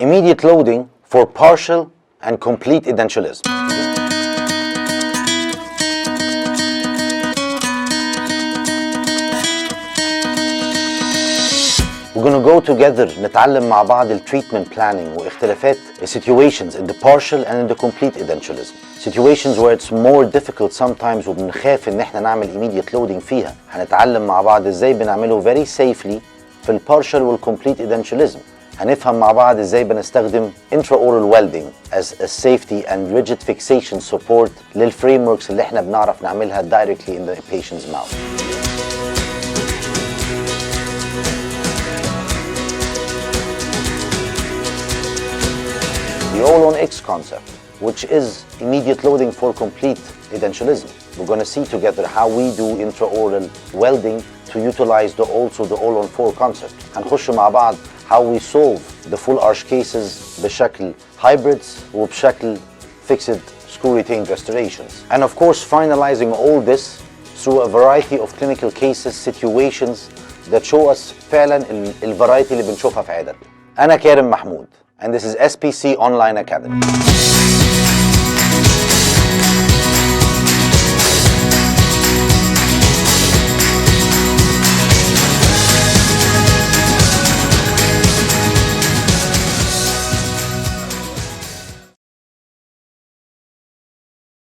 immediate loading for partial and complete edentulism. We're going to go together نتعلم مع بعض treatment planning واختلافات situations in the partial and in the complete edentulism. Situations where it's more difficult sometimes وبنخاف ان احنا نعمل immediate loading فيها. هنتعلم مع بعض ازاي بنعمله very safely في partial والcomplete edentulism. هنفهم مع بعض ازاي بنستخدم Intraoral Welding as a safety and rigid fixation support للframeworks اللي احنا بنعرف نعملها directly in the patient's mouth. The all-on-X concept, which is immediate loading for complete edentulism. We're going to see together how we do intraoral welding to utilize also the all-on-4 concept. هنخش مع بعض how we solve the full arch cases بشكل hybrids وبشكل fixed screw retained restorations. And of course finalizing all this through a variety of clinical cases, situations that show us فعلا الفرايتي اللي بنشوفها في عيادتنا. أنا كارم محمود and this is SPC Online Academy.